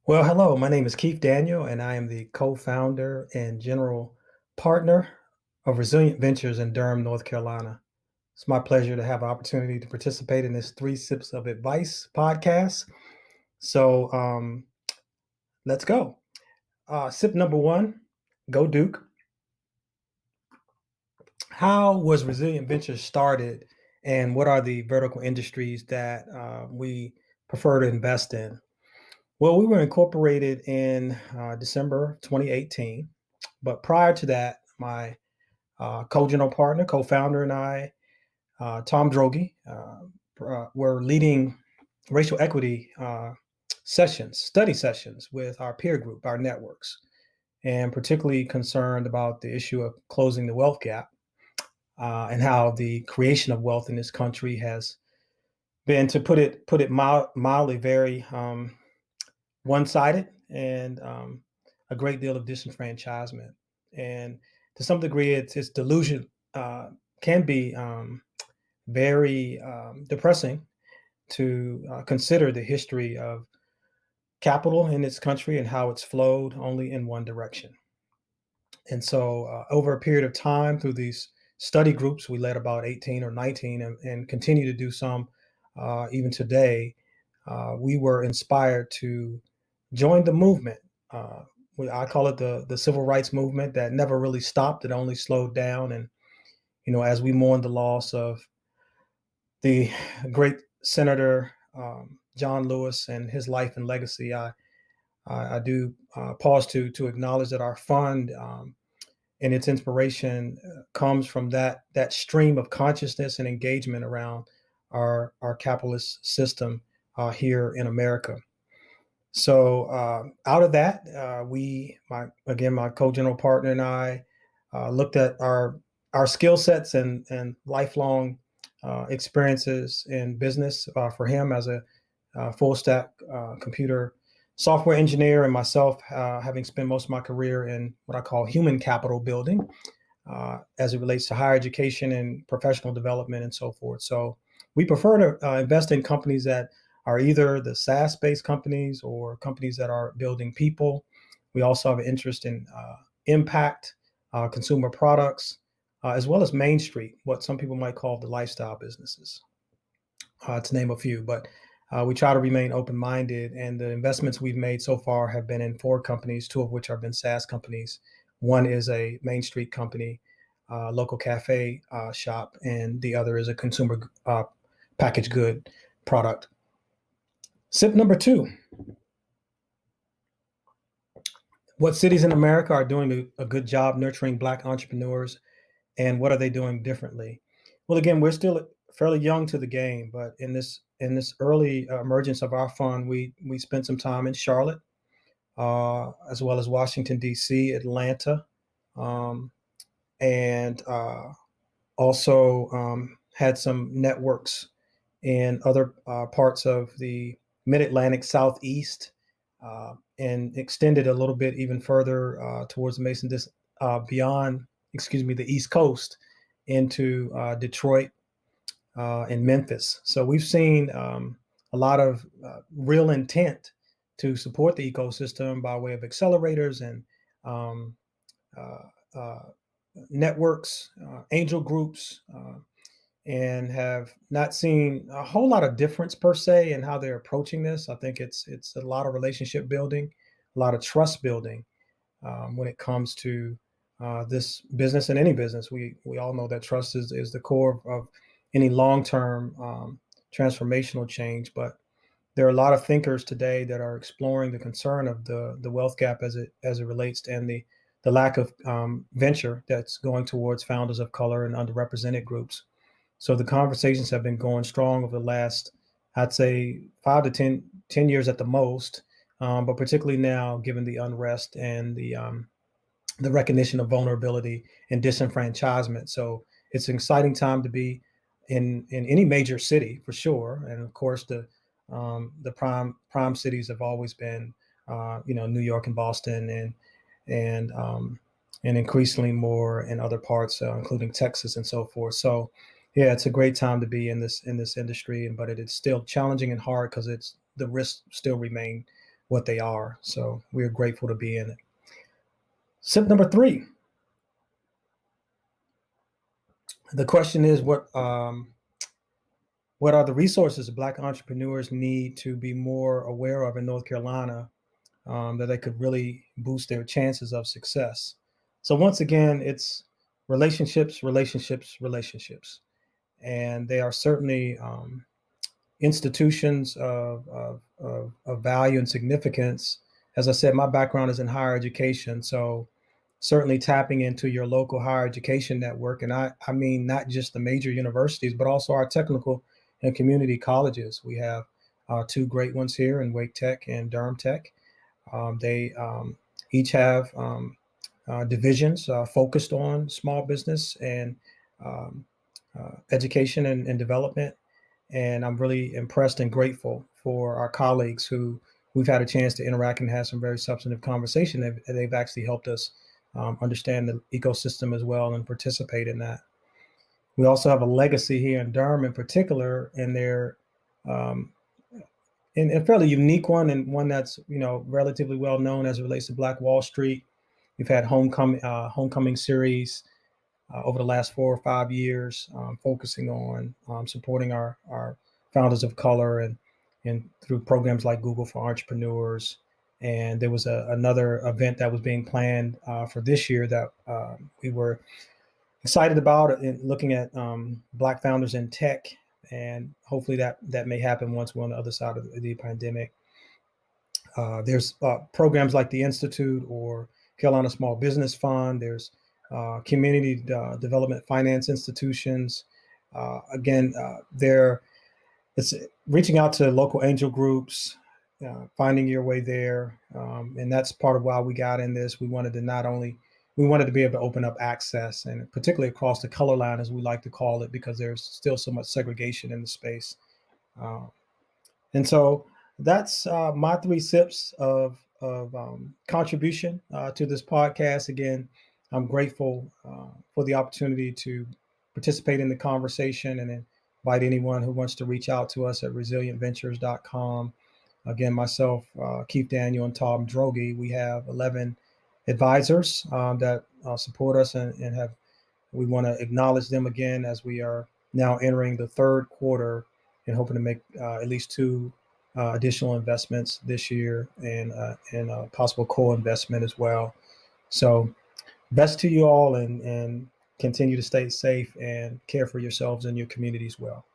Well, hello, my name is Keith Daniel, and I am the co-founder and general partner of Resilient Ventures in Durham, North Carolina. It's my pleasure to have an opportunity to participate in this Three Sips of Advice podcast. So let's go. Sip number one, go Duke. How was Resilient Ventures started, and what are the vertical industries that we prefer to invest in? Well, we were incorporated in December 2018. But prior to that, my co-general partner, co-founder, and I, Tom Drogi, were leading racial equity study sessions with our peer group, our networks, and particularly concerned about the issue of closing the wealth gap and how the creation of wealth in this country has been, to put it mildly, very one-sided and a great deal of disenfranchisement. And to some degree, its delusion can be very depressing to consider the history of capital in this country and how it's flowed only in one direction. And so, over a period of time, through these study groups, we led about 18 or 19 and continue to do some even today. We were inspired to join the movement. Uh, I call it the civil rights movement that never really stopped; it only slowed down. And as we mourn the loss of the great Senator John Lewis and his life and legacy, I do pause to acknowledge that our fund and its inspiration comes from that stream of consciousness and engagement around our capitalist system here in America. So out of that, my co-general partner and I looked at our skill sets and lifelong experiences in business for him as a full stack computer software engineer, and myself having spent most of my career in what I call human capital building as it relates to higher education and professional development and so forth. So we prefer to invest in companies that are either the SaaS-based companies or companies that are building people. We also have an interest in impact, consumer products, as well as Main Street, what some people might call the lifestyle businesses, to name a few. But we try to remain open-minded, and the investments we've made so far have been in four companies, two of which have been SaaS companies. One is a Main Street company, local cafe shop, and the other is a consumer packaged good product. Sip number two. What cities in America are doing a good job nurturing Black entrepreneurs, and what are they doing differently? Well, again, we're still fairly young to the game, but in this early emergence of our fund, we spent some time in Charlotte, as well as Washington D.C., Atlanta, um, and also had some networks in other parts of the Mid-Atlantic Southeast, and extended a little bit even further towards the beyond, excuse me, the East Coast into Detroit and Memphis. So we've seen a lot of real intent to support the ecosystem by way of accelerators and um, uh, uh, networks, angel groups, and have not seen a whole lot of difference per se in how they're approaching this. I think it's a lot of relationship building, a lot of trust building when it comes to this business and any business. We all know that trust is the core of any long term transformational change. But there are a lot of thinkers today that are exploring the concern of the wealth gap as it relates to, and the lack of venture that's going towards founders of color and underrepresented groups. So the conversations have been going strong over the last, I'd say, 5 to 10 years at the most, but particularly now, given the unrest and the recognition of vulnerability and disenfranchisement. So it's an exciting time to be in any major city for sure. And of course, the prime cities have always been, New York and Boston, and increasingly more in other parts, including Texas and so forth. So, yeah, it's a great time to be in this industry, but it is still challenging and hard because the risks still remain what they are. So we're grateful to be in it. SIP number 3. The question is, what are the resources Black entrepreneurs need to be more aware of in North Carolina that they could really boost their chances of success? So once again, it's relationships, relationships, relationships. And they are certainly institutions of value and significance. As I said, my background is in higher education. So certainly tapping into your local higher education network. And I mean, not just the major universities, but also our technical and community colleges. We have 2 great ones here in Wake Tech and Durham Tech. They each have divisions focused on small business and education and development. And I'm really impressed and grateful for our colleagues who we've had a chance to interact and have some very substantive conversation. They've actually helped us understand the ecosystem as well and participate in that. We also have a legacy here in Durham in particular, and they're in a fairly unique one, and one that's relatively well known as it relates to Black Wall Street. We've had homecoming series over the last 4 or 5 years, focusing on supporting our founders of color and through programs like Google for Entrepreneurs. And there was another event that was being planned for this year that we were excited about, looking at Black founders in tech. And hopefully that may happen once we're on the other side of the pandemic. There's programs like the Institute or Carolina Small Business Fund. There's community development finance institutions. It's reaching out to local angel groups, finding your way there. And that's part of why we got in this. We wanted to be able to open up access, and particularly across the color line, as we like to call it, because there's still so much segregation in the space. And so that's my 3 sips of contribution to this podcast. Again, I'm grateful for the opportunity to participate in the conversation, and invite anyone who wants to reach out to us at resilientventures.com. Again, myself, Keith Daniel, and Tom Droege, we have 11 advisors that support us, and we want to acknowledge them again as we are now entering the 3rd quarter and hoping to make at least 2 additional investments this year, and a possible co-investment as well. So best to you all, and continue to stay safe and care for yourselves and your communities well.